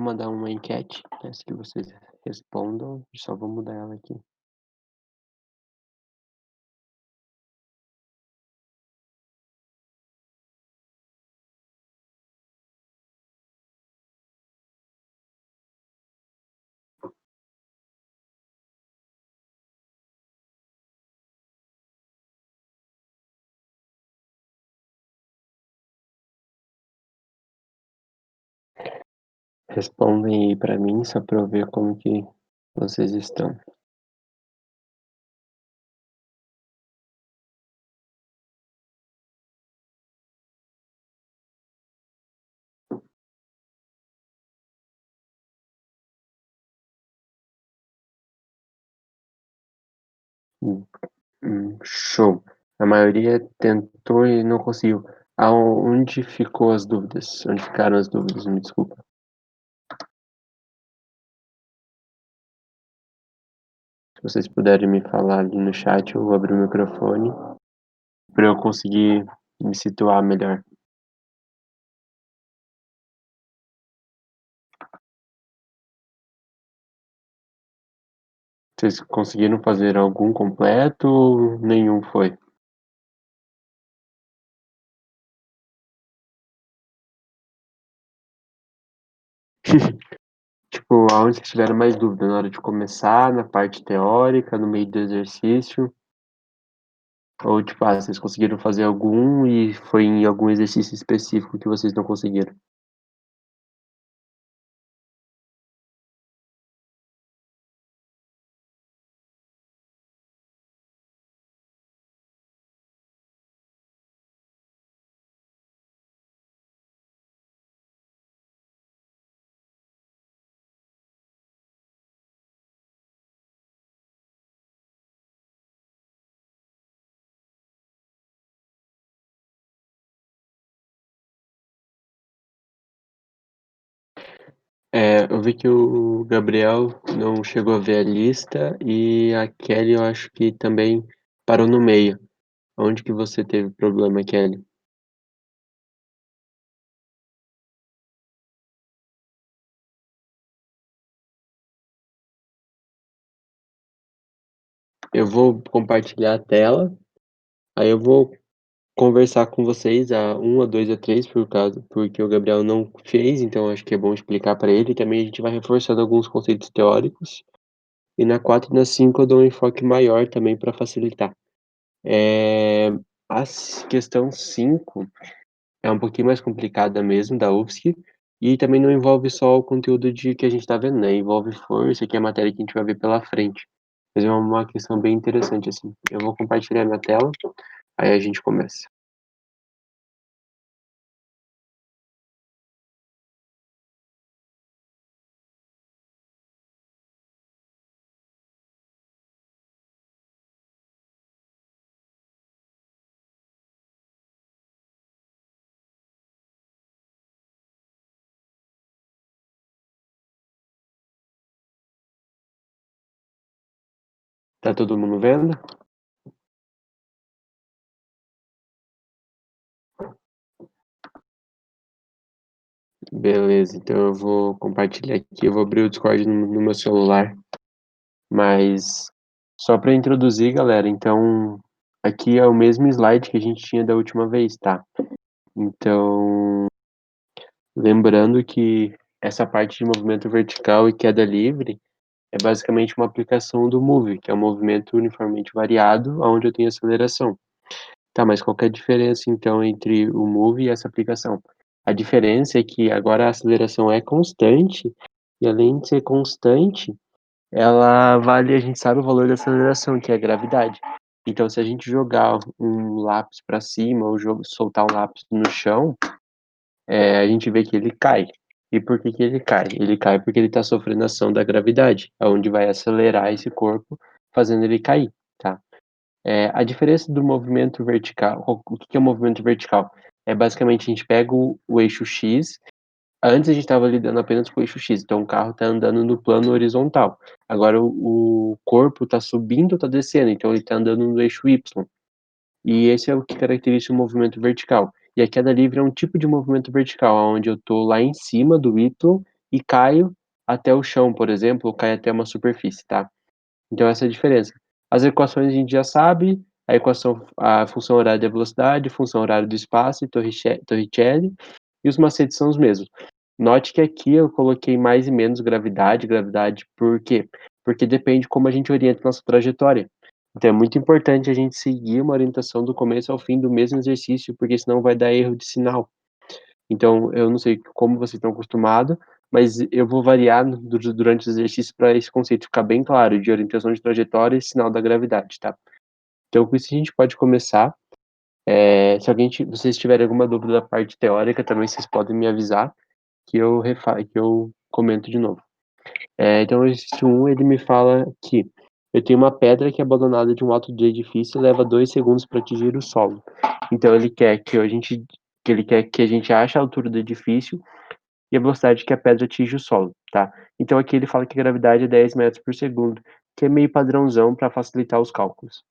mandar uma enquete, peço que vocês respondam, só vou mudar ela aqui. Respondem aí pra mim, só pra eu ver como que vocês estão. Hum, show. A maioria tentou e não conseguiu. Aonde ficou as dúvidas? Onde ficaram as dúvidas? Me desculpa. Se vocês puderem me falar ali no chat, eu vou abrir o microfone para eu conseguir me situar melhor. Vocês conseguiram fazer algum completo ou nenhum foi? Tipo, aonde vocês tiveram mais dúvida? Na hora de começar, na parte teórica, no meio do exercício? Ou tipo, vocês conseguiram fazer algum e foi em algum exercício específico que vocês não conseguiram? Eu vi que o Gabriel não chegou a ver a lista e a Kelly eu acho que também parou no meio. Onde que você teve problema, Kelly? Eu vou compartilhar a tela, aí eu vou conversar com vocês a 1, a 2, a 3 porque o Gabriel não fez, então acho que é bom explicar para ele, e também a gente vai reforçando alguns conceitos teóricos, e na 4 e na 5 eu dou um enfoque maior também para facilitar. Eh, questão 5 é um pouquinho mais complicada mesmo, da UFSC, e também não envolve só o conteúdo de que a gente está vendo, né, envolve força, que é a matéria que a gente vai ver pela frente. Mas é uma questão bem interessante, assim. Eu vou compartilhar minha tela, aí a gente começa. Tá todo mundo vendo? Beleza, então eu vou compartilhar aqui, eu vou abrir o Discord no meu celular, mas só para introduzir, galera, então aqui é o mesmo slide que a gente tinha da última vez, tá? Então, lembrando que essa parte de movimento vertical e queda livre é basicamente uma aplicação do Move, que é um movimento uniformemente variado, onde eu tenho aceleração. Tá, mas qual que é a diferença então entre o Move e essa aplicação? A diferença é que agora a aceleração é constante, e além de ser constante, ela vale, a gente sabe o valor da aceleração, que é a gravidade. Então, se a gente jogar um lápis para cima ou soltar um lápis no chão, a gente vê que ele cai. E por que que ele cai? Ele cai porque ele está sofrendo a ação da gravidade, aonde vai acelerar esse corpo, fazendo ele cair, tá? A diferença do movimento vertical, o que que é o movimento vertical? É basicamente a gente pega o eixo X, antes a gente estava lidando apenas com o eixo X, então o carro está andando no plano horizontal. Agora o corpo está subindo ou está descendo, então ele está andando no eixo Y. E esse é o que caracteriza o movimento vertical. E a queda livre é um tipo de movimento vertical, onde eu estou lá em cima do Y e caio até o chão, por exemplo, ou caio até uma superfície, tá? Então essa é a diferença. As equações a gente já sabe, a função horária da velocidade, função horária do espaço e Torricelli, e os macetes são os mesmos. Note que aqui eu coloquei mais e menos gravidade, gravidade por quê? Porque depende como a gente orienta nossa trajetória. Então é muito importante a gente seguir uma orientação do começo ao fim do mesmo exercício, porque senão vai dar erro de sinal. Então, eu não sei como vocês estão acostumados, mas eu vou variar durante o exercício para esse conceito ficar bem claro, de orientação de trajetória e sinal da gravidade, tá? Então, com isso a gente pode começar. Se vocês tiverem alguma dúvida da parte teórica, também vocês podem me avisar que eu comento de novo. Então, o exercício 1, ele me fala que eu tenho uma pedra que é abandonada de um alto do edifício e leva 2 segundos para atingir o solo. Então, ele quer que a gente ache a altura do edifício e a velocidade que a pedra atinge o solo, tá? Então aqui ele fala que a gravidade é 10 metros por segundo, que é meio padrãozão para facilitar os cálculos.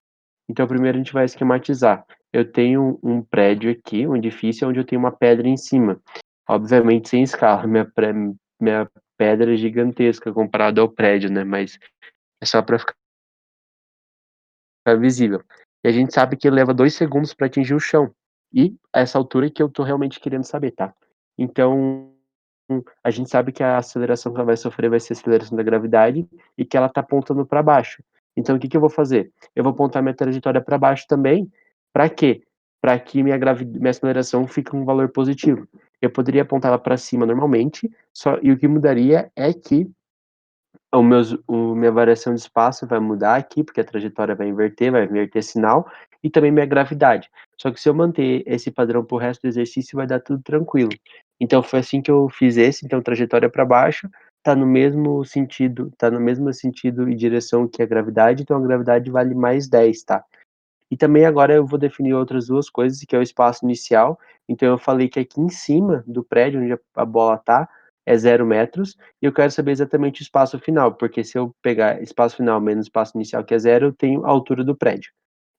Então primeiro a gente vai esquematizar. Eu tenho um prédio aqui, um edifício onde eu tenho uma pedra em cima. Obviamente sem escala, minha pedra é gigantesca comparada ao prédio, né? Mas é só para ficar visível. E a gente sabe que leva 2 segundos para atingir o chão. E essa altura que eu tô realmente querendo saber, tá? Então, a gente sabe que a aceleração que ela vai sofrer vai ser a aceleração da gravidade e que ela tá apontando para baixo. Então o que que eu vou fazer? Eu vou apontar minha trajetória para baixo também, para quê? Para que minha aceleração fique um valor positivo. Eu poderia apontar ela para cima normalmente, só e o que mudaria é que minha variação de espaço vai mudar aqui, porque a trajetória vai inverter sinal, e também minha gravidade. Só que se eu manter esse padrão para o resto do exercício, vai dar tudo tranquilo. Então foi assim que eu fiz esse, então trajetória para baixo, tá no mesmo sentido e direção que a gravidade, então a gravidade vale mais 10, tá? E também agora eu vou definir outras 2 coisas, que é o espaço inicial. Então eu falei que aqui em cima do prédio onde a bola tá, é 0 metros, e eu quero saber exatamente o espaço final, porque se eu pegar espaço final menos espaço inicial, que é 0, eu tenho a altura do prédio.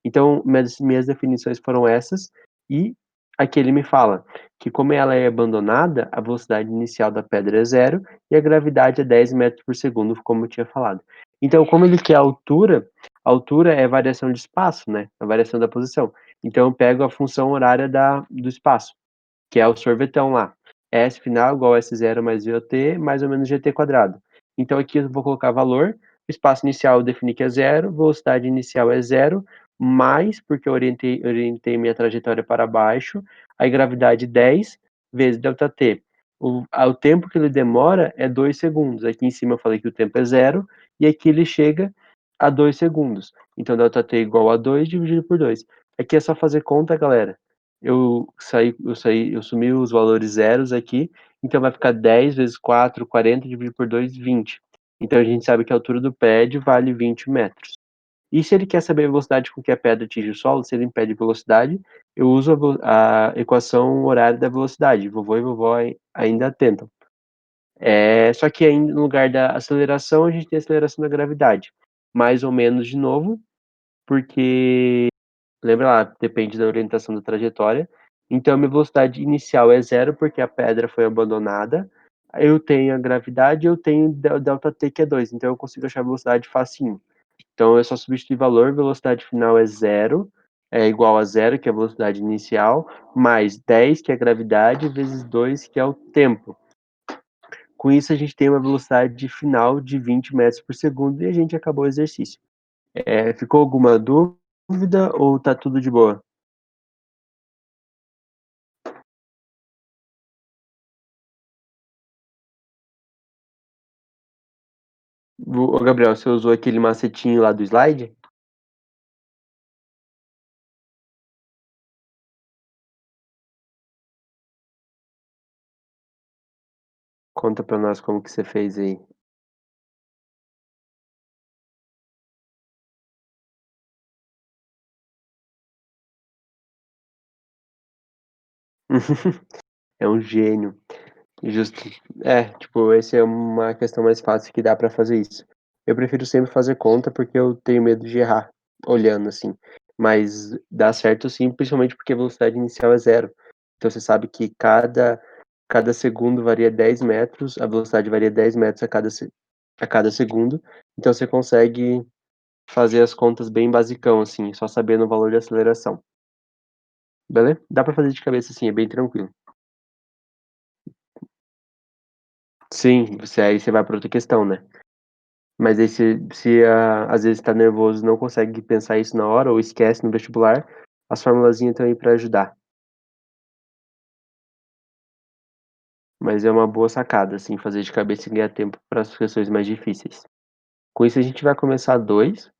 Então, minhas definições foram essas, e aqui ele me fala que como ela é abandonada, a velocidade inicial da pedra é 0 e a gravidade é 10 metros por segundo, como eu tinha falado. Então, como ele quer a altura é variação de espaço, né? A variação da posição. Então, eu pego a função horária do espaço, que é o sorvetão lá. S final igual a S0 mais VT mais ou menos GT quadrado. Então aqui eu vou colocar valor, o espaço inicial eu defini que é 0, velocidade inicial é 0, mais, porque eu orientei minha trajetória para baixo, aí gravidade 10 vezes ΔT. O tempo que ele demora é 2 segundos. Aqui em cima eu falei que o tempo é 0, e aqui ele chega a 2 segundos. Então ΔT igual a 2 dividido por 2. Aqui é só fazer conta, galera. Eu sumi os valores zeros aqui, então vai ficar 10 vezes 4, 40, dividido por 2, 20. Então a gente sabe que a altura do prédio vale 20 metros. E se ele quer saber a velocidade com que a pedra atinge o solo, se ele me pede velocidade, eu uso a equação horária da velocidade. Vovô e vovó ainda tentam. Só que aí, no lugar da aceleração, a gente tem a aceleração da gravidade. Mais ou menos de novo, porque lembra lá, depende da orientação da trajetória. Então, a minha velocidade inicial é 0, porque a pedra foi abandonada. Eu tenho a gravidade, eu tenho ΔT, que é 2, então eu consigo achar a velocidade facinho. Então, é só substituir valor, velocidade final é 0, é igual a 0, que é a velocidade inicial, mais 10, que é a gravidade, vezes 2, que é o tempo. Com isso, a gente tem uma velocidade final de 20 metros por segundo e a gente acabou o exercício. Ficou alguma dúvida ou tá tudo de boa? Ô Gabriel, você usou aquele macetinho lá do slide? Conta pra nós como que você fez aí. É um gênio. Justo. Tipo, esse é uma questão mais fácil que dá pra fazer isso. Eu prefiro sempre fazer conta porque eu tenho medo de errar olhando assim. Mas dá certo sim, principalmente porque a velocidade inicial é 0. Então você sabe que cada cada segundo varia 10 metros, a velocidade varia 10 metros a cada segundo, então você consegue fazer as contas bem basicão, assim, só sabendo o valor de aceleração. Beleza? Dá pra fazer de cabeça assim, é bem tranquilo. Sim, aí você vai pra outra questão, né. Mas aí às vezes tá nervoso e não consegue pensar isso na hora ou esquece no vestibular, as formulazinhas estão aí pra ajudar. Mas é uma boa sacada, assim, fazer de cabeça e ganhar tempo para as questões mais difíceis. Com isso a gente vai começar 2.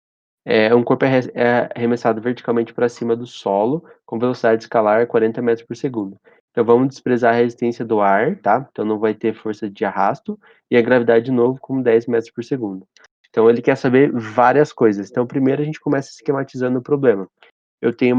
Um corpo é arremessado verticalmente para cima do solo, com velocidade escalar 40 metros por segundo. Então vamos desprezar a resistência do ar, tá? Então não vai ter força de arrasto, e a gravidade de novo com 10 metros por segundo. Então ele quer saber várias coisas. Então primeiro a gente começa esquematizando o problema. Eu tenho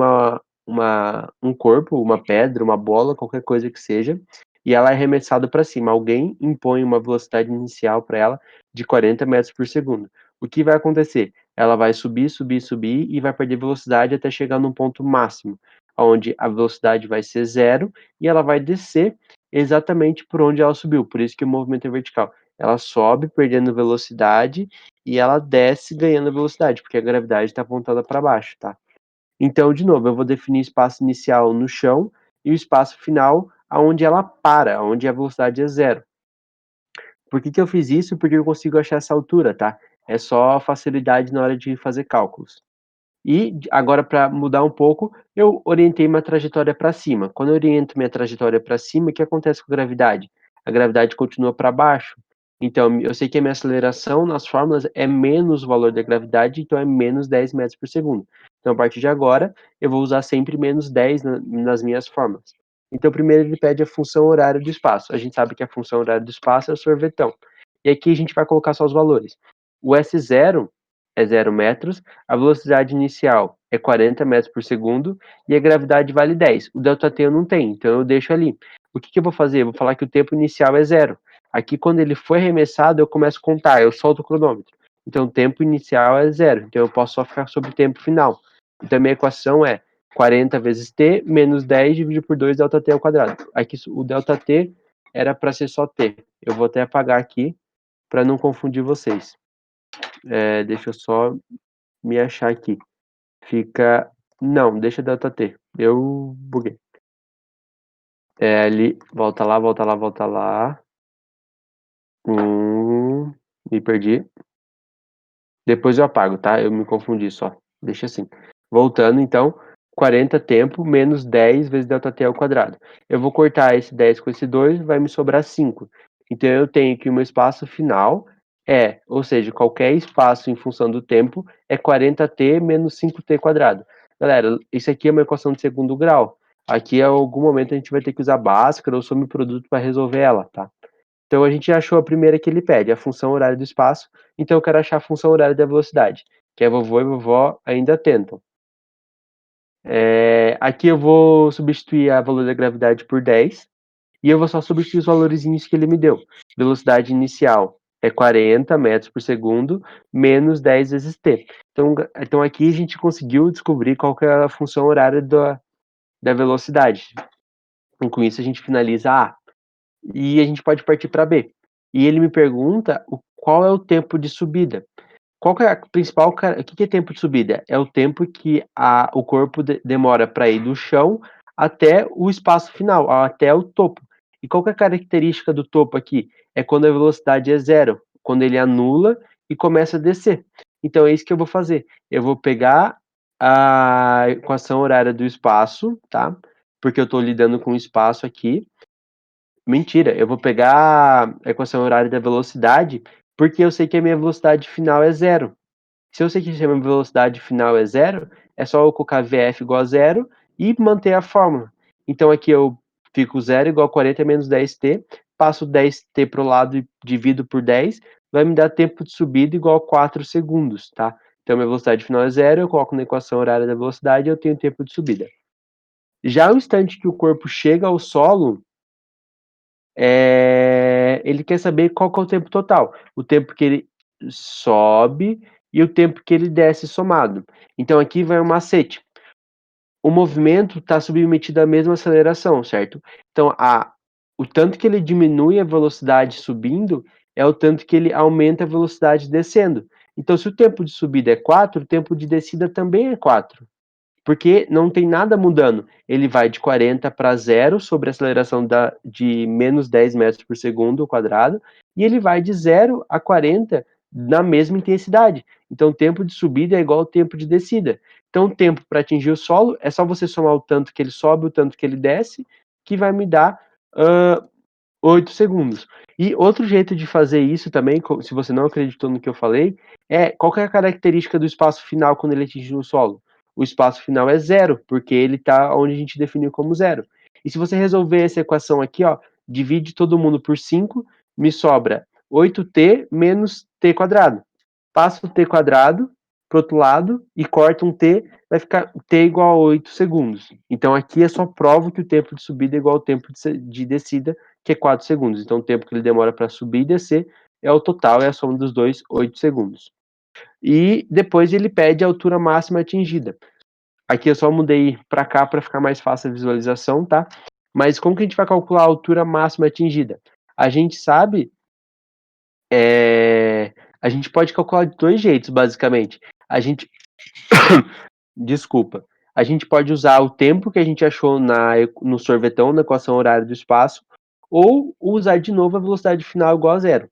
um corpo, uma pedra, uma bola, qualquer coisa que seja, e ela é arremessada para cima. Alguém impõe uma velocidade inicial para ela de 40 metros por segundo. O que vai acontecer? Ela vai subir, subir, subir e vai perder velocidade até chegar num ponto máximo, onde a velocidade vai ser zero e ela vai descer exatamente por onde ela subiu. Por isso que o movimento é vertical. Ela sobe perdendo velocidade e ela desce ganhando velocidade, porque a gravidade está apontada para baixo, tá? Então, de novo, eu vou definir o espaço inicial no chão e o espaço final aonde ela para, onde a velocidade é zero. Por que que eu fiz isso? Porque eu consigo achar essa altura, tá? É só facilidade na hora de fazer cálculos. E agora para mudar um pouco, eu orientei minha trajetória para cima. Quando eu oriento minha trajetória para cima, o que acontece com a gravidade? A gravidade continua para baixo. Então, eu sei que a minha aceleração nas fórmulas é menos o valor da gravidade, então é menos 10 metros por segundo. Então, a partir de agora, eu vou usar sempre menos 10 nas minhas fórmulas. Então, primeiro ele pede a função horária do espaço. A gente sabe que a função horária do espaço é o sorvetão. E aqui a gente vai colocar só os valores. O S0 é 0 metros, a velocidade inicial é 40 metros por segundo e a gravidade vale 10. O ΔT eu não tenho, então eu deixo ali. O que que eu vou fazer? Eu vou falar que o tempo inicial é zero. Aqui, quando ele foi arremessado, eu começo a contar, eu solto o cronômetro. Então, o tempo inicial é zero, então eu posso só ficar sobre o tempo final. Então, a minha equação é 40 vezes t menos 10 dividido por 2 ΔT ao quadrado. Aqui, o ΔT era para ser só t. Eu vou até apagar aqui para não confundir vocês. Deixa eu só me achar aqui. Fica. Não, deixa ΔT. Eu buguei. Ali, volta lá, volta lá, volta lá. Me perdi. Depois eu apago, tá? Eu me confundi só. Deixa assim. Voltando, então, 40 tempo menos 10 vezes ΔT ao quadrado. Eu vou cortar esse 10 com esse 2, vai me sobrar 5. Então, eu tenho que o meu espaço final ou seja, qualquer espaço em função do tempo é 40t menos 5t quadrado. Galera, isso aqui é uma equação de segundo grau. Aqui, em algum momento, a gente vai ter que usar Bhaskara ou subproduto para resolver ela, tá? Então a gente já achou a primeira que ele pede, a função horária do espaço, então eu quero achar a função horária da velocidade, que é vovô e vovó ainda tentam. Aqui eu vou substituir a valor da gravidade por 10, e eu vou só substituir os valorzinhos que ele me deu. Velocidade inicial é 40 metros por segundo, menos 10 vezes t. Então aqui a gente conseguiu descobrir qual que é a função horária da velocidade. E com isso a gente finaliza A. E a gente pode partir para B. E ele me pergunta qual é o tempo de subida. Qual que é a principal, o que é tempo de subida? É o tempo que o corpo demora para ir do chão até o espaço final, até o topo. E qual que é a característica do topo aqui? É quando a velocidade é zero, quando ele anula e começa a descer. Então é isso que eu vou fazer. Eu vou pegar a equação horária do espaço, tá? Porque eu estou lidando com o espaço aqui. Mentira, eu vou pegar a equação horária da velocidade, porque eu sei que a minha velocidade final é zero. Se eu sei que a minha velocidade final é zero, é só eu colocar Vf igual a zero e manter a fórmula. Então aqui eu fico zero igual a 40 menos 10t, passo 10t para o lado e divido por 10, vai me dar tempo de subida igual a 4 segundos, tá? Então minha velocidade final é zero, eu coloco na equação horária da velocidade e eu tenho tempo de subida. Já o instante que o corpo chega ao solo, ele quer saber qual que é o tempo total, o tempo que ele sobe e o tempo que ele desce somado. Então aqui vai um macete. O movimento está submetido à mesma aceleração, certo? Então o tanto que ele diminui a velocidade subindo é o tanto que ele aumenta a velocidade descendo. Então, se o tempo de subida é 4, o tempo de descida também é 4. Porque não tem nada mudando. Ele vai de 40 para 0 sobre a aceleração de menos 10 metros por segundo ao quadrado, e ele vai de 0 a 40 na mesma intensidade. Então, o tempo de subida é igual ao tempo de descida. Então, o tempo para atingir o solo é só você somar o tanto que ele sobe, o tanto que ele desce, que vai me dar 8 segundos. E outro jeito de fazer isso também, se você não acreditou no que eu falei, é qual que é a característica do espaço final quando ele atinge o solo? O espaço final é zero, porque ele está onde a gente definiu como zero. E se você resolver essa equação aqui, ó, divide todo mundo por 5, me sobra 8t menos t quadrado. Passa o t quadrado para o outro lado e corta um t, vai ficar t igual a 8 segundos. Então aqui é só provo que o tempo de subida é igual ao tempo de descida, que é 4 segundos. Então o tempo que ele demora para subir e descer é o total, é a soma dos dois, 8 segundos. E depois ele pede a altura máxima atingida. Aqui eu só mudei para cá para ficar mais fácil a visualização, tá? Mas como que a gente vai calcular a altura máxima atingida? A gente sabe, a gente pode calcular de dois jeitos, basicamente. A gente, desculpa, a gente pode usar o tempo que a gente achou no sorvetão, na equação horária do espaço, ou usar de novo a velocidade final igual a zero.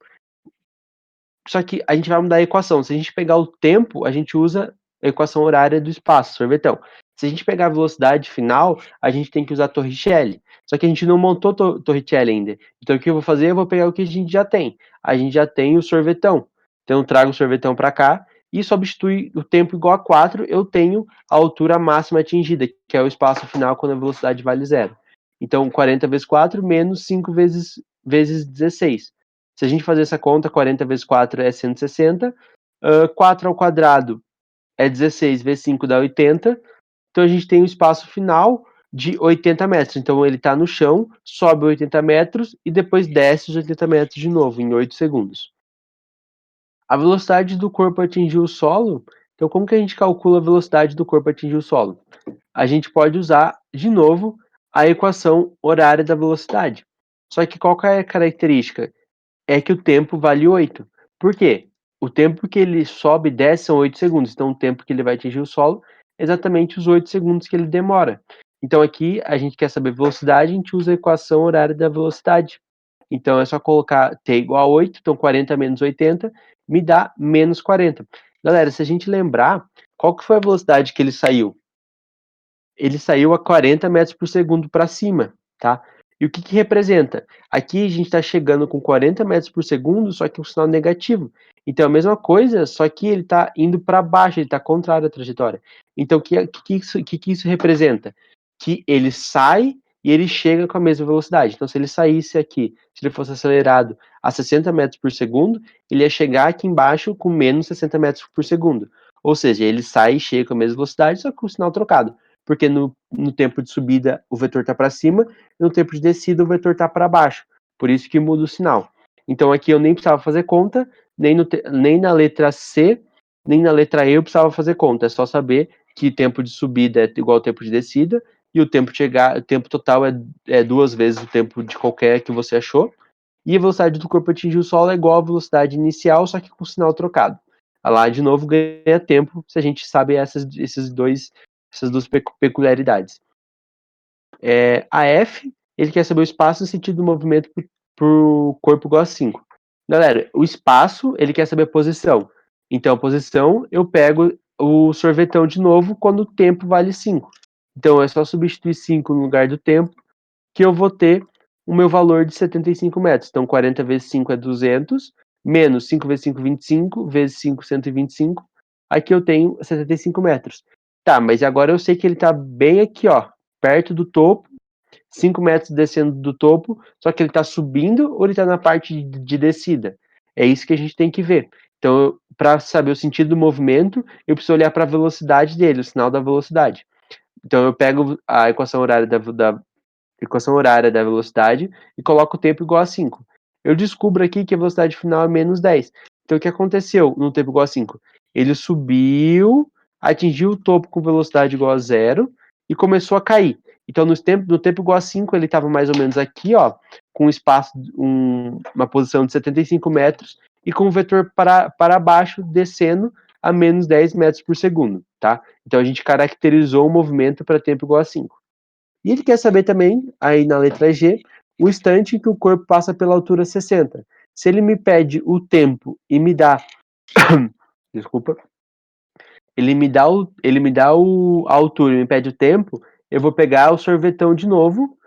Só que a gente vai mudar a equação. Se a gente pegar o tempo, a gente usa a equação horária do espaço, sorvetão. Se a gente pegar a velocidade final, a gente tem que usar Torricelli. Só que a gente não montou Torricelli ainda. Então o que eu vou fazer? Eu vou pegar o que a gente já tem. A gente já tem o sorvetão. Então eu trago o sorvetão para cá e substitui o tempo igual a 4, eu tenho a altura máxima atingida, que é o espaço final quando a velocidade vale zero. Então 40 vezes 4 menos 5 vezes 16. Se a gente fazer essa conta, 40 vezes 4 é 160, 4 ao quadrado é 16 vezes 5 dá 80, então a gente tem um espaço final de 80 metros. Então ele está no chão, sobe 80 metros e depois desce os 80 metros de novo, em 8 segundos. A velocidade do corpo atingir o solo, então como que a gente calcula a velocidade do corpo atingir o solo? A gente pode usar, de novo, a equação horária da velocidade. Só que qual que é a característica? É que o tempo vale 8. Por quê? O tempo que ele sobe e desce são 8 segundos. Então, o tempo que ele vai atingir o solo é exatamente os 8 segundos que ele demora. Então, aqui, a gente quer saber velocidade, a gente usa a equação horária da velocidade. Então, é só colocar t igual a 8, então 40 menos 80 me dá menos 40. Galera, se a gente lembrar, qual que foi a velocidade que ele saiu? Ele saiu a 40 metros por segundo para cima, tá? E o que que representa? Aqui a gente está chegando com 40 metros por segundo, só que um sinal negativo. Então a mesma coisa, só que ele está indo para baixo, ele está contrário à trajetória. Então o que isso representa? Que ele sai e ele chega com a mesma velocidade. Então se ele saísse aqui, se ele fosse acelerado a 60 metros por segundo, ele ia chegar aqui embaixo com menos 60 metros por segundo. Ou seja, ele sai e chega com a mesma velocidade, só que com o sinal trocado, porque no tempo de subida o vetor está para cima e no tempo de descida o vetor está para baixo. Por isso que muda o sinal. Então aqui eu nem precisava fazer conta, nem na letra C, nem na letra E eu precisava fazer conta. É só saber que tempo de subida é igual ao tempo de descida e o tempo total é duas vezes o tempo de qualquer que você achou. E a velocidade do corpo atingir o solo é igual à velocidade inicial, só que com o sinal trocado. Lá, de novo, ganha tempo se a gente sabe essas duas peculiaridades. A F, ele quer saber o espaço no sentido do movimento por corpo igual a 5. Galera, o espaço, ele quer saber a posição. Então, a posição, eu pego o sorvetão de novo quando o tempo vale 5. Então, é só substituir 5 no lugar do tempo, que eu vou ter o meu valor de 75 metros. Então, 40 vezes 5 é 200, menos 5 vezes 5, 25, vezes 5, 125. Aqui eu tenho 75 metros. Tá, mas agora eu sei que ele tá bem aqui, ó, perto do topo, 5 metros descendo do topo, só que ele tá subindo ou ele tá na parte de descida? É isso que a gente tem que ver. Então, para saber o sentido do movimento, eu preciso olhar para a velocidade dele, o sinal da velocidade. Então, eu pego a equação horária da velocidade e coloco o tempo igual a 5. Eu descubro aqui que a velocidade final é menos 10. Então, o que aconteceu no tempo igual a 5? Ele subiu, atingiu o topo com velocidade igual a zero e começou a cair. Então, no tempo igual a 5, ele estava mais ou menos aqui, ó, com um espaço, uma posição de 75 metros e com o vetor para baixo descendo a menos 10 metros por segundo, tá? Então, a gente caracterizou o movimento para tempo igual a 5. E ele quer saber também, aí na letra G, o instante em que o corpo passa pela altura 60. Se ele me pede o tempo e me dá, desculpa, a altura e me pede o tempo, eu vou pegar o sorvetão de novo,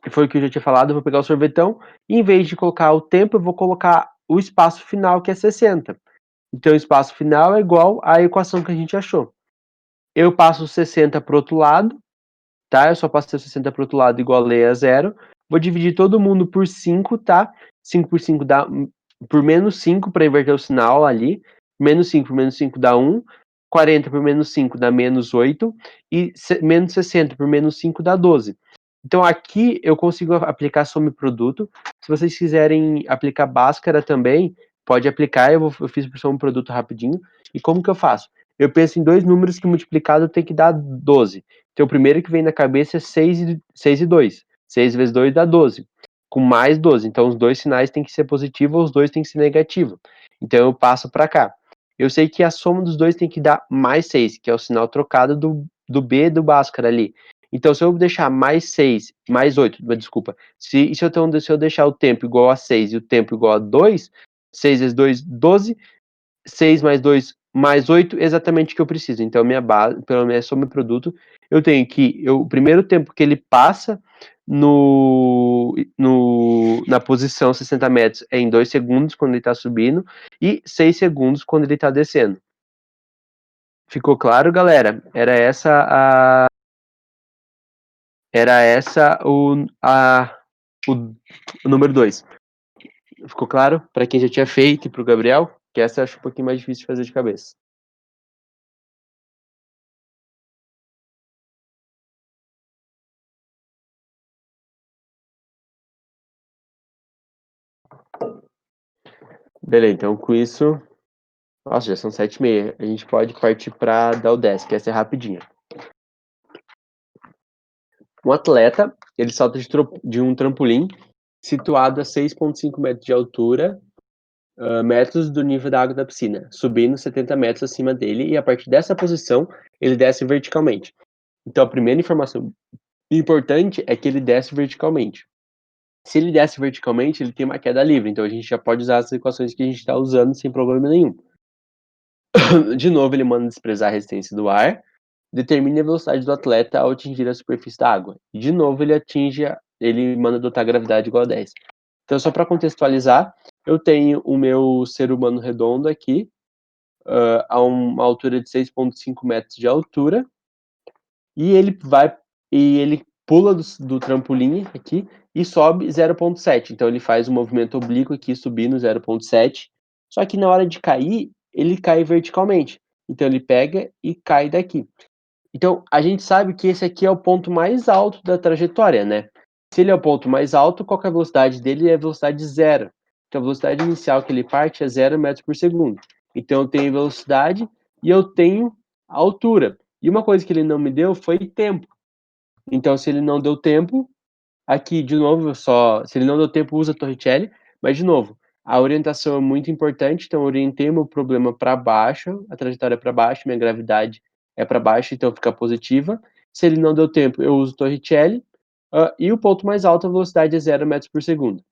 que foi o que eu já tinha falado, eu vou pegar o sorvetão, e em vez de colocar o tempo, eu vou colocar o espaço final, que é 60. Então, o espaço final é igual à equação que a gente achou. Eu passo 60 para o outro lado, tá? Eu só passei 60 para o outro lado igual a zero. Vou dividir todo mundo por 5, tá? 5 por 5 dá por menos 5 para inverter o sinal ali. Menos 5 por menos 5 dá 1. 40 por menos 5 dá menos 8. E menos 60 por menos 5 dá 12. Então aqui eu consigo aplicar some-produto. Se vocês quiserem aplicar Bhaskara também, pode aplicar. Eu fiz por some-produto rapidinho. E como que eu faço? Eu penso em dois números que multiplicado tem que dar 12. Então, o primeiro que vem na cabeça é 6 e 2. 6 vezes 2 dá 12. Com mais 12. Então, os dois sinais têm que ser positivo ou os dois têm que ser negativo. Então, eu passo para cá. Eu sei que a soma dos dois tem que dar mais 6, que é o sinal trocado do B do Bhaskara ali. Então, se eu deixar mais 6, mais 8, desculpa. Se eu deixar o tempo igual a 6 e o tempo igual a 2, 6 vezes 2, 12. 6 mais 2 mais 8, exatamente o que eu preciso. Então, minha base, pelo menos sobre o produto, eu tenho que o primeiro tempo que ele passa na posição 60 metros é em 2 segundos quando ele está subindo e 6 segundos quando ele está descendo. Ficou claro, galera? Era essa o número 2. Ficou claro? Para quem já tinha feito e para o Gabriel? Que essa eu acho um pouquinho mais difícil de fazer de cabeça. Beleza, então com isso. Nossa, já são 7h30. A gente pode partir para dar o 10, que essa é rapidinha. Um atleta, ele salta de um trampolim situado a 6,5 metros de altura, metros do nível da água da piscina, subindo 70 metros acima dele, e a partir dessa posição, ele desce verticalmente. Então, a primeira informação importante é que ele desce verticalmente. Se ele desce verticalmente, ele tem uma queda livre, então a gente já pode usar as equações que a gente está usando sem problema nenhum. De novo, ele manda desprezar a resistência do ar, determine a velocidade do atleta ao atingir a superfície da água. E de novo ele manda adotar a gravidade igual a 10. Então, só para contextualizar, eu tenho o meu ser humano redondo aqui, a uma altura de 6,5 metros de altura, e ele pula do trampolim aqui e sobe 0,7. Então, ele faz um movimento oblíquo aqui, subindo 0,7. Só que na hora de cair, ele cai verticalmente. Então, ele pega e cai daqui. Então, a gente sabe que esse aqui é o ponto mais alto da trajetória, né? Se ele é o ponto mais alto, qual que é a velocidade dele? É a velocidade zero. Então, a velocidade inicial que ele parte é 0 metros por segundo. Então, eu tenho velocidade e eu tenho altura. E uma coisa que ele não me deu foi tempo. Então, se ele não deu tempo, aqui, de novo, se ele não deu tempo, usa Torricelli. Mas, de novo, a orientação é muito importante. Então, eu orientei o meu problema para baixo, a trajetória é para baixo, minha gravidade é para baixo, então fica positiva. Se ele não deu tempo, eu uso Torricelli. E o ponto mais alto, a velocidade é 0 metros por segundo.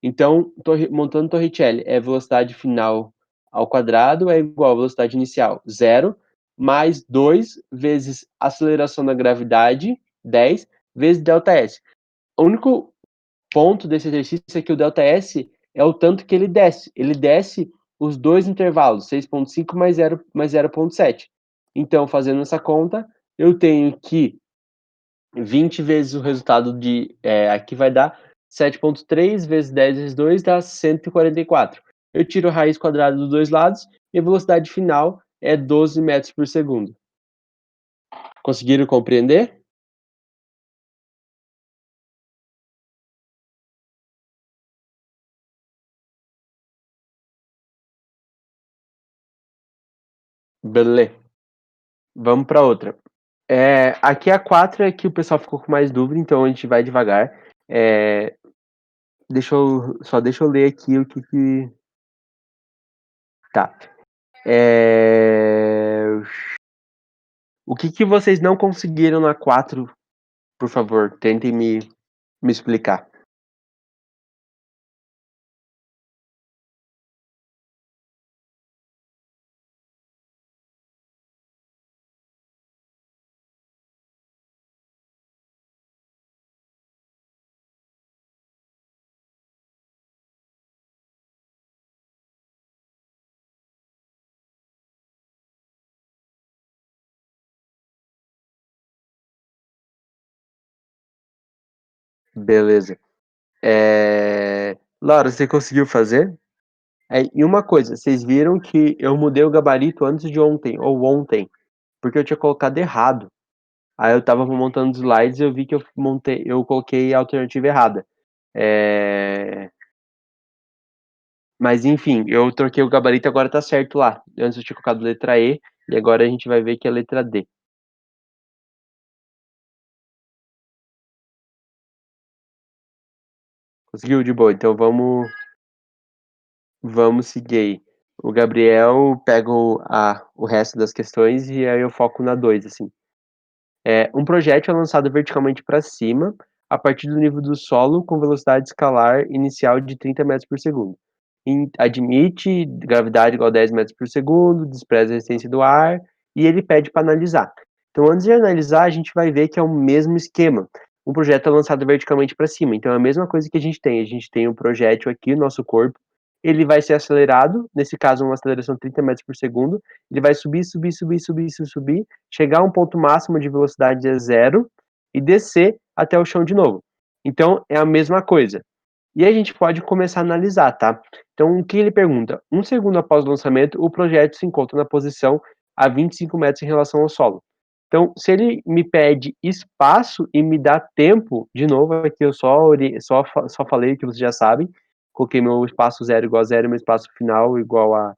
Então, montando Torricelli, é velocidade final ao quadrado é igual à velocidade inicial, 0, mais 2 vezes aceleração da gravidade, 10, vezes ΔS. O único ponto desse exercício é que o ΔS é o tanto que ele desce. Ele desce os dois intervalos, 6,5 mais 0, mais 0,7. Então, fazendo essa conta, eu tenho que 20 vezes o resultado aqui vai dar 7,3 vezes 10 vezes 2 dá 144. Eu tiro a raiz quadrada dos dois lados e a velocidade final é 12 metros por segundo. Conseguiram compreender? Beleza. Vamos para outra. Aqui a 4 é que o pessoal ficou com mais dúvida, então a gente vai devagar. É, deixa eu ler aqui o que. Tá. É, o que vocês não conseguiram na 4, por favor, tentem me explicar. Beleza. Laura, você conseguiu fazer? E uma coisa, vocês viram que eu mudei o gabarito antes de ontem, ou ontem, porque eu tinha colocado errado. Aí eu tava montando os slides e eu vi que eu coloquei a alternativa errada. É, Mas enfim, eu troquei o gabarito e agora tá certo lá. Antes eu tinha colocado letra E e agora a gente vai ver que é letra D. Conseguiu de boa? Então vamos seguir aí. O Gabriel pega o resto das questões e aí eu foco na 2 assim. Um projétil é lançado verticalmente para cima, a partir do nível do solo, com velocidade escalar inicial de 30 metros por segundo. Admite gravidade igual a 10 metros por segundo, despreza a resistência do ar, e ele pede para analisar. Então, antes de analisar, a gente vai ver que é o mesmo esquema. Um projétil é lançado verticalmente para cima, então é a mesma coisa que a gente tem. A gente tem um projétil aqui, nosso corpo, ele vai ser acelerado, nesse caso, uma aceleração de 30 metros por segundo, ele vai subir, subir, subir, subir, subir, subir, chegar a um ponto máximo de velocidade de zero e descer até o chão de novo. Então, é a mesma coisa. E aí a gente pode começar a analisar, tá? Então, o que ele pergunta? Um segundo após o lançamento, o projétil se encontra na posição a 25 metros em relação ao solo. Então, se ele me pede espaço e me dá tempo, de novo, aqui eu só falei o que vocês já sabem, coloquei meu espaço zero igual a zero, meu espaço final igual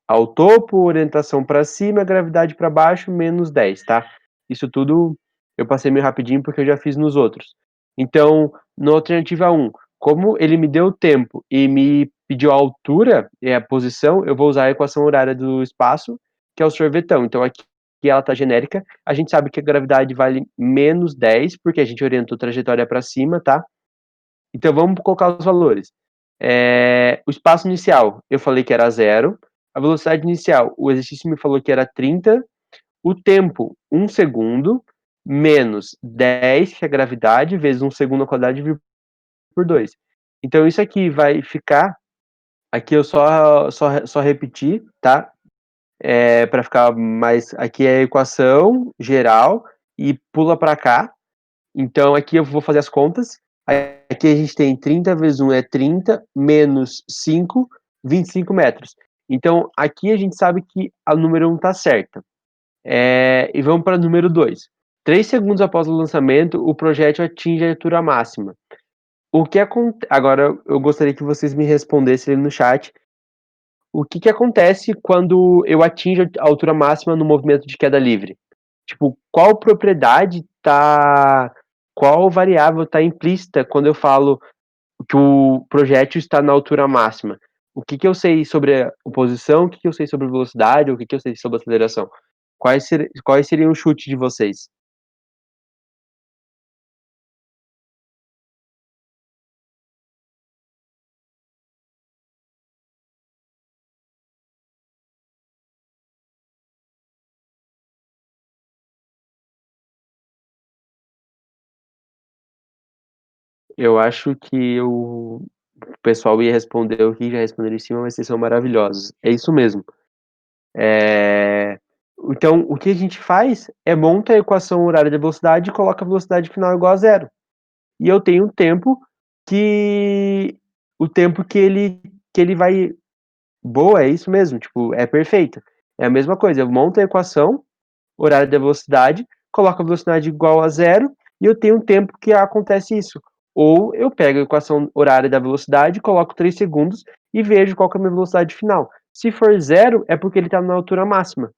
ao topo, orientação para cima, gravidade para baixo, menos 10, tá? Isso tudo eu passei meio rapidinho porque eu já fiz nos outros. Então, na alternativa 1, como ele me deu tempo e me pediu a altura e a posição, eu vou usar a equação horária do espaço, que é o sorvetão. Então, aqui ela está genérica. A gente sabe que a gravidade vale menos 10, porque a gente orientou a trajetória para cima, tá? Então, vamos colocar os valores. O espaço inicial, eu falei que era zero. A velocidade inicial, o exercício me falou que era 30. O tempo, 1 segundo, menos 10, que é a gravidade, vezes 1 segundo ao quadrado, dividido por 2. Então, isso aqui vai ficar. Aqui eu só repetir, tá? Para ficar mais. Aqui é a equação geral e pula para cá. Então, aqui eu vou fazer as contas. Aqui a gente tem 30 vezes 1 é 30, menos 5, 25 metros. Então, aqui a gente sabe que a número 1 está certa. E vamos para o número 2. 3 segundos após o lançamento, o projétil atinge a altura máxima. Agora, eu gostaria que vocês me respondessem no chat. O que acontece quando eu atinjo a altura máxima no movimento de queda livre? Tipo, qual variável está implícita quando eu falo que o projétil está na altura máxima? O que eu sei sobre a posição, o que eu sei sobre velocidade, o que eu sei sobre aceleração? Quais seriam o chute de vocês? Eu acho que o pessoal ia responder o que já responderam em cima, mas vocês são maravilhosos. É isso mesmo. É, Então, o que a gente faz é monta a equação horária da velocidade e coloca a velocidade final igual a zero. E eu tenho que o tempo que ele vai. Boa, é isso mesmo, tipo, é perfeito. É a mesma coisa, eu monto a equação horária da velocidade, coloco a velocidade igual a zero e eu tenho um tempo que acontece isso. Ou eu pego a equação horária da velocidade, coloco 3 segundos e vejo qual que é a minha velocidade final. Se for zero, é porque ele está na altura máxima.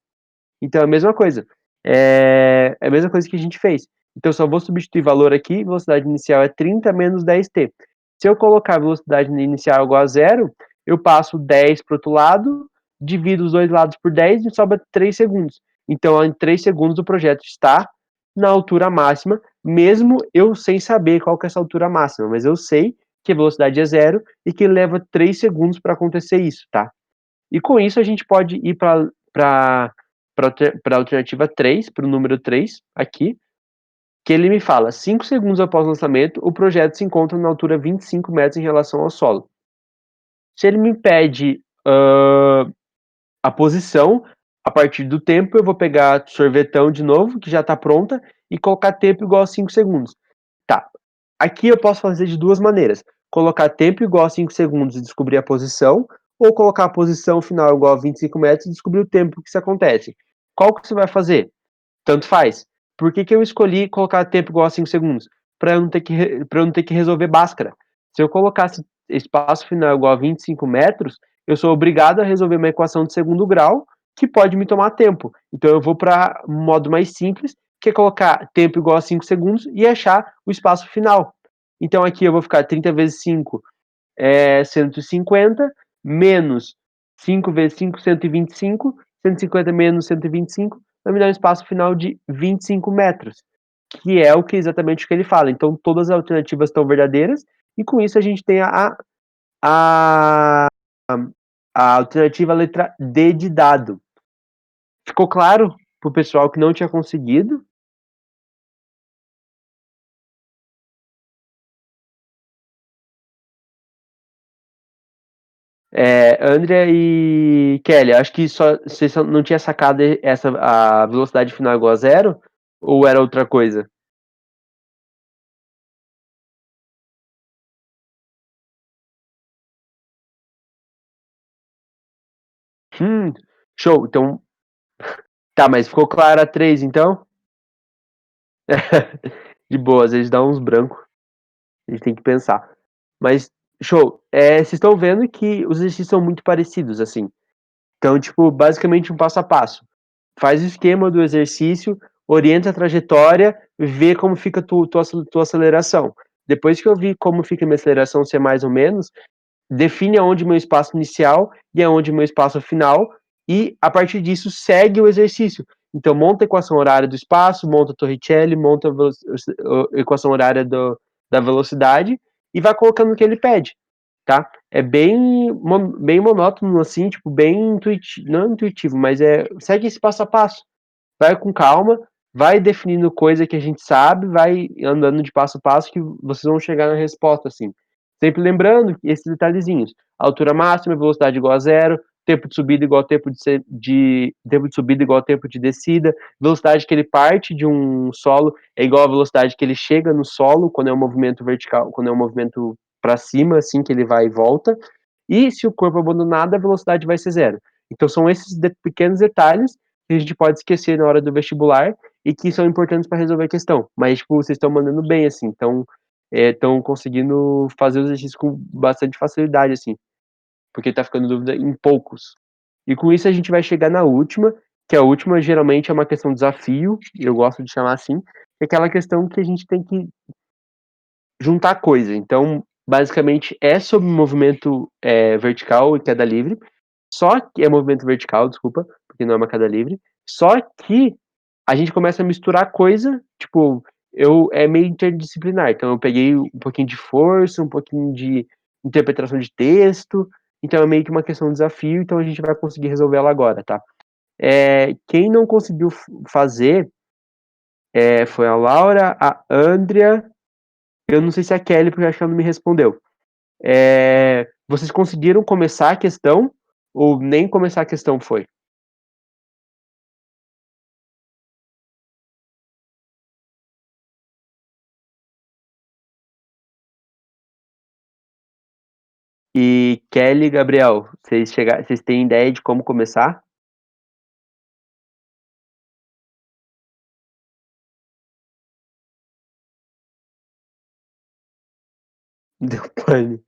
Então é a mesma coisa. é a mesma coisa que a gente fez. Então, eu só vou substituir valor aqui, velocidade inicial é 30 menos 10t. Se eu colocar a velocidade inicial igual a zero, eu passo 10 para o outro lado, divido os dois lados por 10 e sobra 3 segundos. Então, em 3 segundos, o projeto está na altura máxima, mesmo eu sem saber qual que é essa altura máxima, mas eu sei que a velocidade é zero e que leva 3 segundos para acontecer isso, tá? E com isso a gente pode ir para a alternativa 3, para o número 3 aqui, que ele me fala, 5 segundos após o lançamento, o projeto se encontra na altura 25 metros em relação ao solo. Se ele me pede a posição, a partir do tempo eu vou pegar sorvetão de novo, que já está pronta, e colocar tempo igual a 5 segundos. Tá, aqui eu posso fazer de duas maneiras. Colocar tempo igual a 5 segundos e descobrir a posição, ou colocar a posição final igual a 25 metros e descobrir o tempo que isso acontece. Qual que você vai fazer? Tanto faz. Por que, que eu escolhi colocar tempo igual a 5 segundos? Para eu não ter que resolver Bhaskara. Se eu colocasse espaço final igual a 25 metros, eu sou obrigado a resolver uma equação de segundo grau que pode me tomar tempo. Então eu vou para um modo mais simples, que é colocar tempo igual a 5 segundos e achar o espaço final. Então aqui eu vou ficar 30 vezes 5 é 150, menos 5 vezes 5, 125, 150 menos 125, vai me dar um espaço final de 25 metros, que é o que exatamente o que ele fala. Então, todas as alternativas estão verdadeiras, e com isso a gente tem a, a alternativa letra D de dado. Ficou claro para o pessoal que não tinha conseguido? Andrea e Kelly, acho que só vocês não tinham sacado essa a velocidade final igual a zero, ou era outra coisa? Hum, show. Então, tá, mas ficou clara a 3, então? De boa, às vezes dá uns brancos, a gente tem que pensar. Mas, show. Vocês estão vendo que os exercícios são muito parecidos, assim. Então, tipo, basicamente um passo a passo. Faz o esquema do exercício, orienta a trajetória, vê como fica tua aceleração. Depois que eu vi como fica a minha aceleração ser mais ou menos, define aonde o meu espaço inicial e aonde o meu espaço final, e a partir disso segue o exercício. Então monta a equação horária do espaço, monta a Torricelli, monta a equação horária da velocidade e vai colocando o que ele pede, tá? É bem monótono assim, tipo, bem intuitivo, não intuitivo, mas segue esse passo a passo. Vai com calma, vai definindo coisa que a gente sabe, vai andando de passo a passo que vocês vão chegar na resposta, assim. Sempre lembrando esses detalhezinhos. Altura máxima, velocidade igual a zero, tempo de subida igual a tempo de subida igual a tempo de descida, velocidade que ele parte de um solo é igual à velocidade que ele chega no solo quando é um movimento vertical, quando é um movimento para cima, assim que ele vai e volta. E se o corpo é abandonado, a velocidade vai ser zero. Então são esses pequenos detalhes que a gente pode esquecer na hora do vestibular e que são importantes para resolver a questão. Mas, tipo, vocês estão mandando bem, assim, estão conseguindo fazer os exercícios com bastante facilidade, assim, porque tá ficando dúvida em poucos. E com isso a gente vai chegar na última, que a última geralmente é uma questão desafio, eu gosto de chamar assim, que é aquela questão que a gente tem que juntar coisa. Então, basicamente, é sobre movimento vertical e queda livre, só que é movimento vertical, desculpa, porque não é uma queda livre. Só que a gente começa a misturar coisa, tipo, é meio interdisciplinar. Então eu peguei um pouquinho de força, um pouquinho de interpretação de texto. Então é meio que uma questão de desafio, então a gente vai conseguir resolver ela agora, tá? Quem não conseguiu fazer foi a Laura, a Andrea, eu não sei se a Kelly, porque eu acho que ela não me respondeu. Vocês conseguiram começar a questão ou nem começar a questão foi? E Kelly e Gabriel, vocês têm ideia de como começar? Deu pane.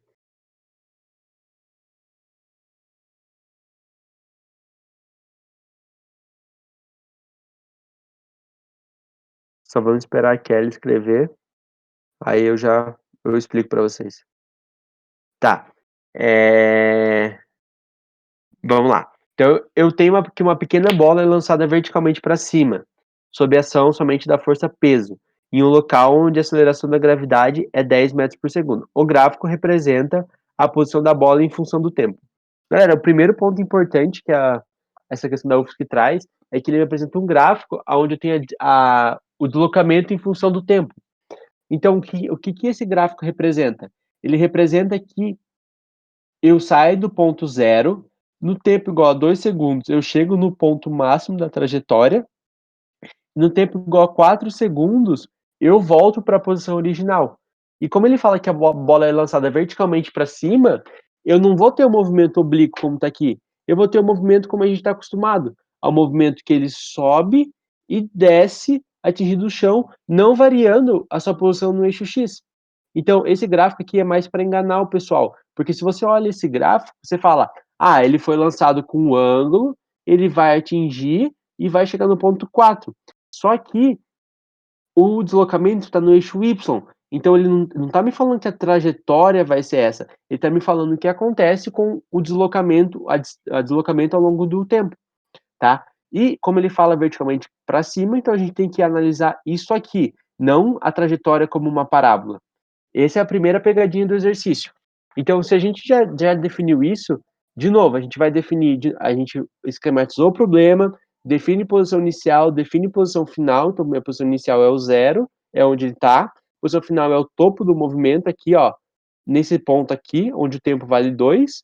Só vamos esperar a Kelly escrever, aí eu explico para vocês. Tá. Vamos lá. Então, eu tenho aqui uma pequena bola lançada verticalmente para cima, sob a ação somente da força peso, em um local onde a aceleração da gravidade é 10 metros por segundo. O gráfico representa a posição da bola em função do tempo. Galera, o primeiro ponto importante que essa questão da UFSC traz é que ele apresenta um gráfico onde eu tenho o deslocamento em função do tempo. Então, o que esse gráfico representa? Ele representa que eu saio do ponto zero, no tempo igual a 2 segundos, eu chego no ponto máximo da trajetória, no tempo igual a 4 segundos, eu volto para a posição original. E como ele fala que a bola é lançada verticalmente para cima, eu não vou ter o movimento oblíquo como está aqui. Eu vou ter o movimento como a gente está acostumado, ao movimento que ele sobe e desce, atingindo o chão, não variando a sua posição no eixo X. Então, esse gráfico aqui é mais para enganar o pessoal, porque se você olha esse gráfico, você fala: ah, ele foi lançado com um ângulo, ele vai atingir e vai chegar no ponto 4. Só que o deslocamento está no eixo Y, então ele não está me falando que a trajetória vai ser essa, ele está me falando o que acontece com o deslocamento, a deslocamento ao longo do tempo, tá? E como ele fala verticalmente para cima, então a gente tem que analisar isso aqui, não a trajetória como uma parábola. Essa é a primeira pegadinha do exercício. Então, se a gente já definiu isso, de novo, a gente vai definir, a gente esquematizou o problema, define posição inicial, define posição final. Então, minha posição inicial é o zero, é onde ele está. Posição final é o topo do movimento aqui, ó, nesse ponto aqui, onde o tempo vale 2.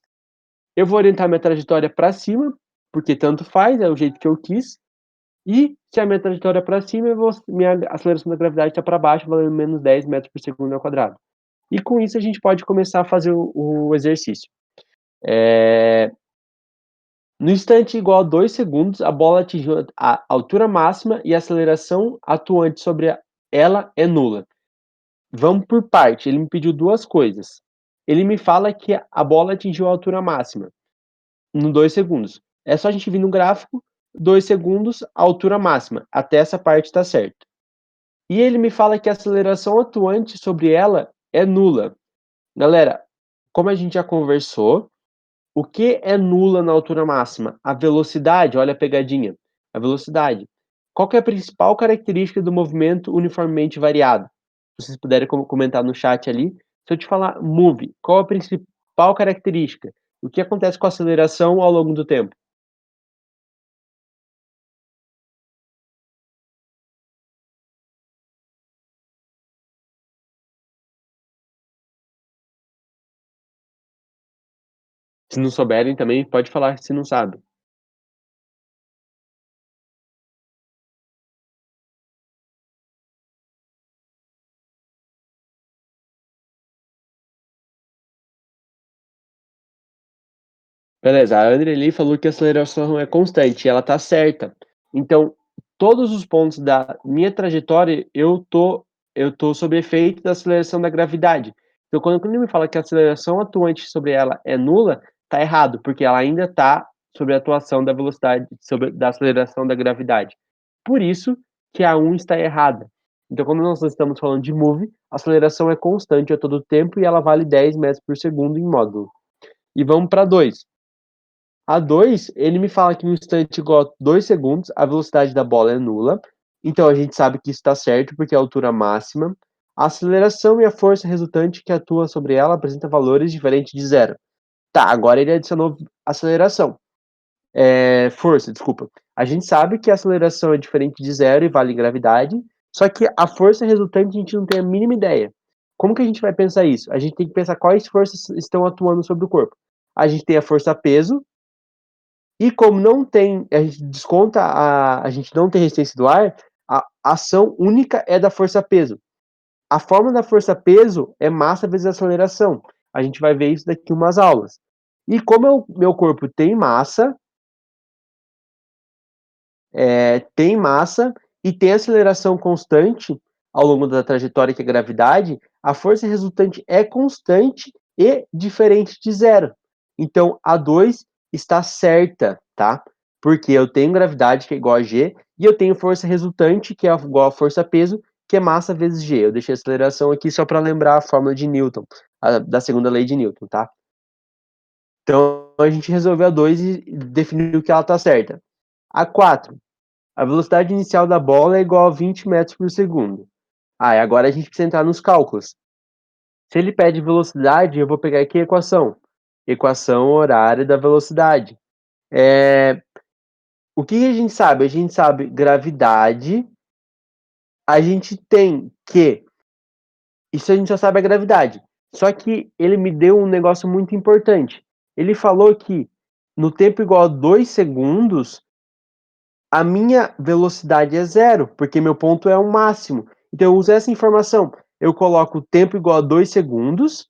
Eu vou orientar minha trajetória para cima, porque tanto faz, é o jeito que eu quis. E se a minha trajetória é para cima, minha aceleração da gravidade está para baixo, valendo menos 10 metros por segundo ao quadrado. E com isso a gente pode começar a fazer o exercício. No instante igual a 2 segundos, a bola atingiu a altura máxima e a aceleração atuante sobre ela é nula. Vamos por parte, ele me pediu duas coisas. Ele me fala que a bola atingiu a altura máxima, no 2 segundos. É só a gente vir no gráfico, 2 segundos, a altura máxima. Até essa parte está certo. E ele me fala que a aceleração atuante sobre ela é nula. Galera, como a gente já conversou, o que é nula na altura máxima? A velocidade, olha a pegadinha. A velocidade. Qual que é a principal característica do movimento uniformemente variado? Se vocês puderem comentar no chat ali. Se eu te falar move, qual a principal característica? O que acontece com a aceleração ao longo do tempo? Se não souberem também, pode falar se não sabe. Beleza, a Andreli falou que a aceleração é constante, e ela tá certa. Então, todos os pontos da minha trajetória, eu tô sob efeito da aceleração da gravidade. Então, quando ele me fala que a aceleração atuante sobre ela é nula, tá errado, porque ela ainda tá sob a atuação da velocidade, da aceleração da gravidade. Por isso que a 1 está errada. Então, quando nós estamos falando de move, a aceleração é constante a todo tempo e ela vale 10 metros por segundo em módulo. E vamos para 2. A 2, ele me fala que no instante igual a 2 segundos, a velocidade da bola é nula. Então a gente sabe que isso está certo, porque é a altura máxima. A aceleração e a força resultante que atua sobre ela apresenta valores diferentes de zero. Tá, agora ele adicionou aceleração. Força, desculpa. A gente sabe que a aceleração é diferente de zero e vale gravidade, só que a força resultante a gente não tem a mínima ideia. Como que a gente vai pensar isso? A gente tem que pensar quais forças estão atuando sobre o corpo. A gente tem a força peso, e como não tem, a gente desconta, a gente não tem resistência do ar, a ação única é da força-peso. A forma da força-peso é massa vezes aceleração. A gente vai ver isso daqui umas aulas. E como meu corpo tem massa e tem aceleração constante ao longo da trajetória, que é a gravidade, a força resultante é constante e diferente de zero. Então, a 2 está certa, tá? Porque eu tenho gravidade, que é igual a G, e eu tenho força resultante, que é igual a força-peso, que é massa vezes G. Eu deixei a aceleração aqui só para lembrar a fórmula de Newton, da segunda lei de Newton, tá? Então, a gente resolveu a 2 e definiu que ela está certa. A 4, a velocidade inicial da bola é igual a 20 metros por segundo. E agora a gente precisa entrar nos cálculos. Se ele pede velocidade, eu vou pegar aqui a equação. Equação horária da velocidade. O que a gente sabe? A gente sabe gravidade. A gente tem que... Isso a gente só sabe a gravidade. Só que ele me deu um negócio muito importante. Ele falou que no tempo igual a 2 segundos, a minha velocidade é zero, porque meu ponto é o máximo. Então eu uso essa informação. Eu coloco o tempo igual a 2 segundos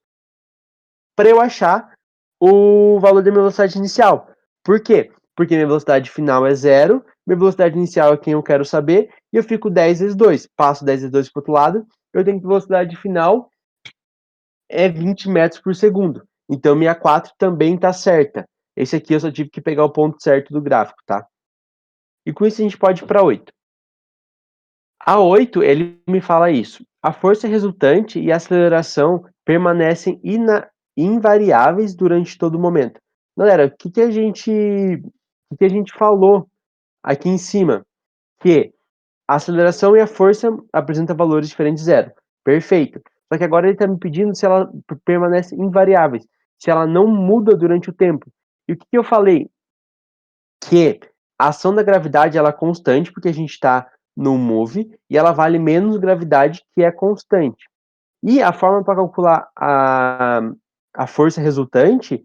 para eu achar o valor da minha velocidade inicial. Por quê? Porque minha velocidade final é zero, minha velocidade inicial é quem eu quero saber, e eu fico 10 vezes 2. Passo 10 vezes 2 para o outro lado, eu tenho que velocidade final é 20 metros por segundo. Então minha 4 também está certa. Esse aqui eu só tive que pegar o ponto certo do gráfico, tá? E com isso a gente pode ir para 8. A 8, ele me fala isso. A força resultante e a aceleração permanecem invariáveis durante todo o momento. Galera, o que a gente falou aqui em cima? Que a aceleração e a força apresentam valores diferentes de zero. Perfeito. Só que agora ele está me pedindo se ela permanece invariáveis, se ela não muda durante o tempo. E o que eu falei? Que a ação da gravidade ela é constante, porque a gente está no move, e ela vale menos gravidade, que é constante. E a forma para calcular a força resultante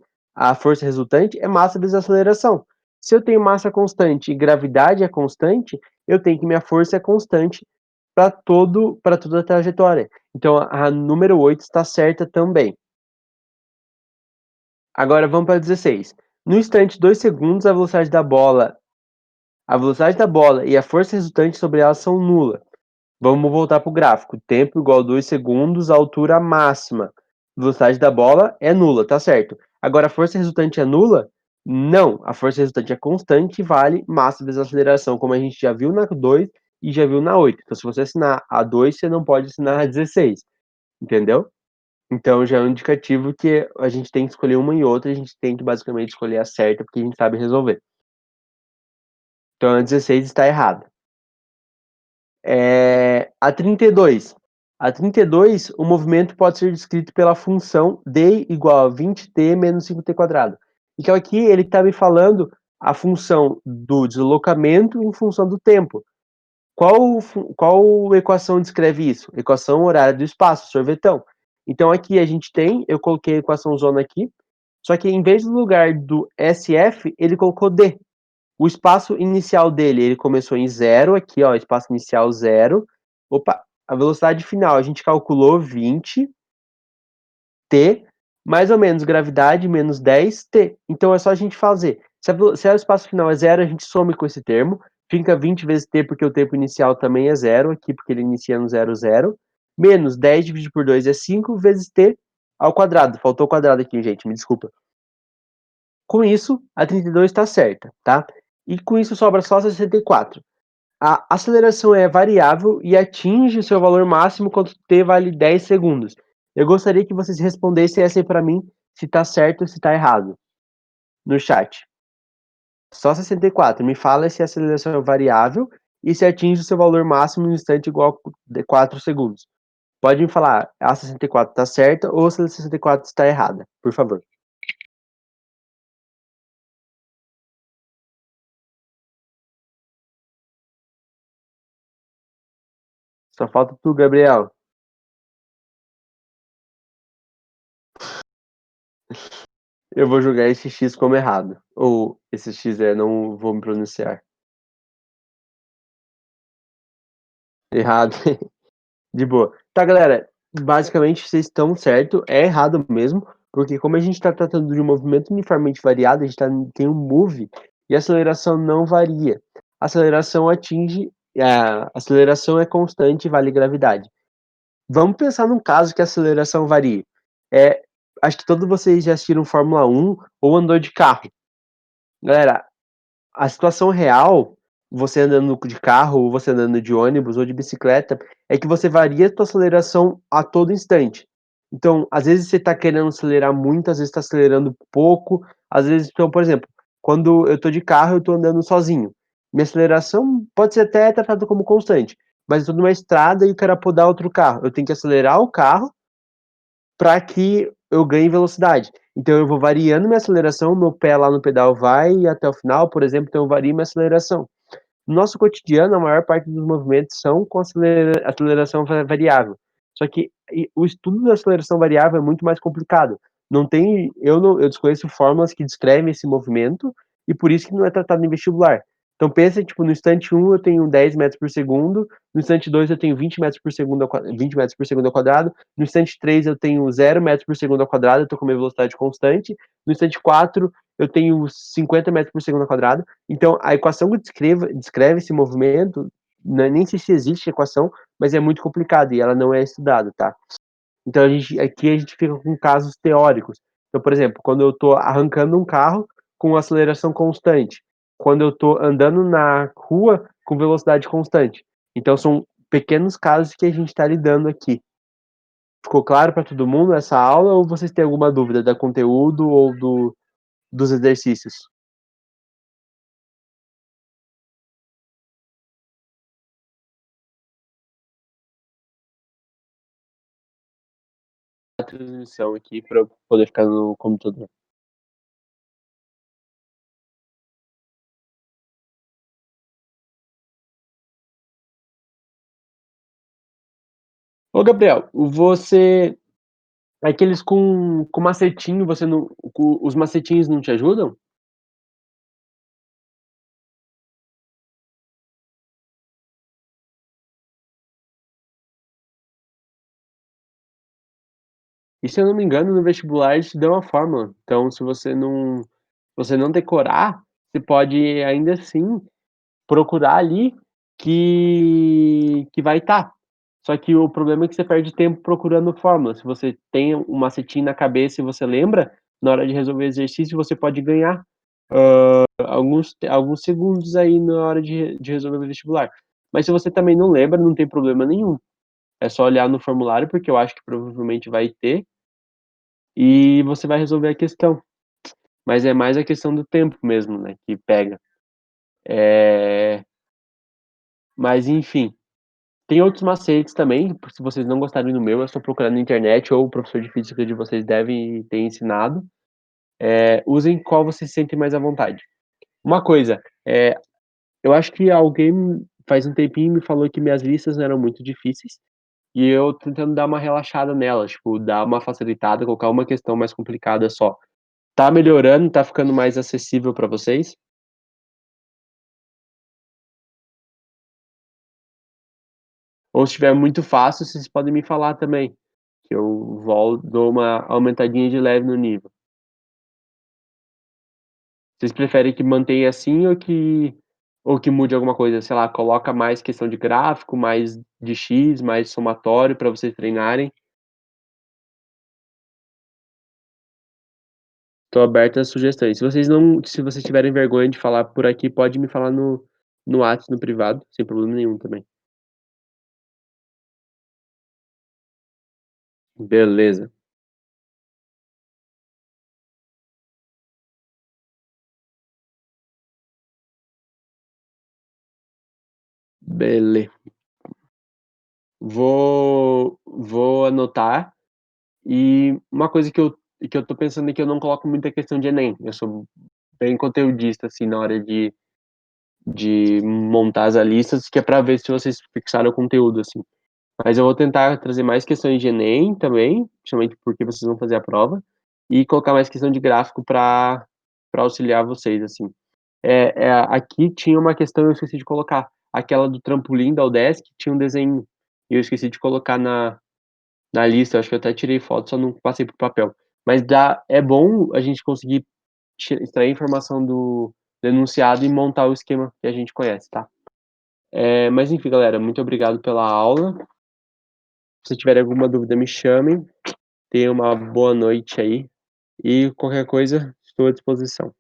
é massa vezes aceleração. Se eu tenho massa constante e gravidade é constante, eu tenho que minha força é constante para toda a trajetória. Então a número 8 está certa também. Agora vamos para 16. No instante 2 segundos, a velocidade da bola e a força resultante sobre ela são nulas. Vamos voltar para o gráfico. Tempo igual a 2 segundos, altura máxima. Velocidade da bola é nula, tá certo. Agora, a força resultante é nula? Não. A força resultante é constante e vale massa vezes aceleração, como a gente já viu na 2 e já viu na 8. Então, se você assinar a 2, você não pode assinar a 16. Entendeu? Então, já é um indicativo que a gente tem que escolher uma e outra, a gente tem que basicamente escolher a certa, porque a gente sabe resolver. Então, a 16 está errada. A 32. A 32, o movimento pode ser descrito pela função d igual a 20t menos 5t quadrado. Então aqui ele está me falando a função do deslocamento em função do tempo. Qual equação descreve isso? Equação horária do espaço, sorvetão. Então aqui a gente tem, eu coloquei a equação zona aqui, só que em vez do lugar do SF, ele colocou d. O espaço inicial dele, ele começou em zero, aqui, ó, espaço inicial zero. Opa, a velocidade final, a gente calculou 20t, mais ou menos gravidade, menos 10t. Então é só a gente fazer. Se o espaço final é zero, a gente some com esse termo. Fica 20 vezes t, porque o tempo inicial também é zero, aqui, porque ele inicia no zero, zero. Menos 10 dividido por 2 é 5 vezes t ao quadrado. Faltou o quadrado aqui, gente, me desculpa. Com isso, a 32 está certa, tá? E com isso sobra só 64. A aceleração é variável e atinge o seu valor máximo quando t vale 10 segundos. Eu gostaria que vocês respondessem essa aí para mim, se está certo ou se está errado, no chat. Só 64. Me fala se a aceleração é variável e se atinge o seu valor máximo no instante igual a 4 segundos. Pode me falar, a 64 está certa ou se a 64 está errada, por favor. Só falta tu, Gabriel. Eu vou julgar esse X como errado. Ou esse X não vou me pronunciar. Errado. De boa. Tá, galera. Basicamente, vocês estão certo. É errado mesmo. Porque como a gente está tratando de um movimento uniformemente variado, a gente tem um move e a aceleração não varia. A aceleração atinge. A aceleração é constante e vale gravidade. Vamos pensar num caso que a aceleração varie. Acho que todos vocês já assistiram Fórmula 1 ou andou de carro. Galera, A situação real, você andando de carro, ou você andando de ônibus, ou de bicicleta, é que você varia a tua aceleração a todo instante. Então, às vezes você tá querendo acelerar muito, às vezes tá acelerando pouco, às vezes então, por exemplo, quando eu tô de carro, eu tô andando sozinho. Minha aceleração pode ser até tratada como constante, mas eu tô numa estrada e eu quero podar outro carro. Eu tenho que acelerar o carro para que eu ganhe velocidade. Então eu vou variando minha aceleração, meu pé lá no pedal vai até o final, por exemplo, então eu vario minha aceleração. No nosso cotidiano, a maior parte dos movimentos são com aceleração variável. Só que o estudo da aceleração variável é muito mais complicado. Não tem, eu desconheço fórmulas que descrevem esse movimento e por isso que não é tratado em vestibular. Então pensa, tipo, no instante um eu tenho 10 metros por segundo, no instante 2 eu tenho 20 metros por segundo ao, 20 metros por segundo ao quadrado, no instante 3 eu tenho 0 metros por segundo ao quadrado, eu estou com minha velocidade constante, no instante 4 eu tenho 50 metros por segundo ao quadrado. Então, a equação que descreve esse movimento, nem sei se existe equação, mas é muito complicada e ela não é estudada, tá? Então, aqui a gente fica com casos teóricos. Então, por exemplo, quando eu estou arrancando um carro com aceleração constante, quando eu estou andando na rua com velocidade constante. Então, são pequenos casos que a gente está lidando aqui. Ficou claro para todo mundo essa aula ou vocês têm alguma dúvida do conteúdo ou dos exercícios? A transmissão aqui para eu poder ficar no computador. Ô, Gabriel, aqueles com macetinho, você não, os macetinhos não te ajudam? E se eu não me engano, no vestibular eles te dão a fórmula. Então, se você não decorar, você pode ainda assim procurar ali que vai estar. Só que o problema é que você perde tempo procurando fórmula. Se você tem um macetinho na cabeça e você lembra, na hora de resolver exercício, você pode ganhar alguns segundos aí na hora de resolver o vestibular. Mas se você também não lembra, não tem problema nenhum. É só olhar no formulário, porque eu acho que provavelmente vai ter, e você vai resolver a questão. Mas é mais a questão do tempo mesmo, né, que pega. Mas enfim, tem outros macetes também, se vocês não gostarem do meu, é só procurar na internet ou o professor de física de vocês deve ter ensinado. Usem qual vocês sentem mais à vontade. Uma coisa, eu acho que alguém faz um tempinho me falou que minhas listas eram muito difíceis, e eu tentando dar uma relaxada nelas, tipo, dar uma facilitada, colocar uma questão mais complicada só. Tá melhorando? Tá ficando mais acessível pra vocês? Ou se estiver muito fácil, vocês podem me falar também, que eu volto, dou uma aumentadinha de leve no nível. Vocês preferem que mantenha assim ou que mude alguma coisa? Sei lá, coloca mais questão de gráfico, mais de X, mais somatório pra vocês treinarem? Tô aberto às sugestões. Se vocês tiverem vergonha de falar por aqui, pode me falar no Whats, no privado, sem problema nenhum também. Beleza. Beleza. Vou anotar. E uma coisa que eu tô pensando é que eu não coloco muita questão de Enem. Eu sou bem conteudista, assim, na hora de montar as listas, que é pra ver se vocês fixaram o conteúdo, assim. Mas eu vou tentar trazer mais questões de Enem também, principalmente porque vocês vão fazer a prova, e colocar mais questão de gráfico para auxiliar vocês, assim. Aqui tinha uma questão eu esqueci de colocar, aquela do trampolim da UDESC tinha um desenho, e eu esqueci de colocar na lista, eu acho que eu até tirei foto, só não passei pro papel. Mas é bom a gente conseguir extrair informação do enunciado e montar o esquema que a gente conhece, tá? Mas enfim, galera, muito obrigado pela aula. Se tiverem alguma dúvida, me chamem. Tenham uma boa noite aí. E qualquer coisa, estou à disposição.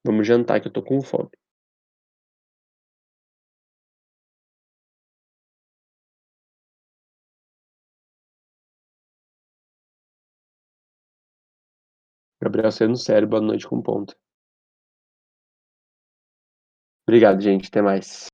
Vamos jantar que eu tô com fome. Gabriel sendo sério, boa noite com ponto. Obrigado, gente. Até mais.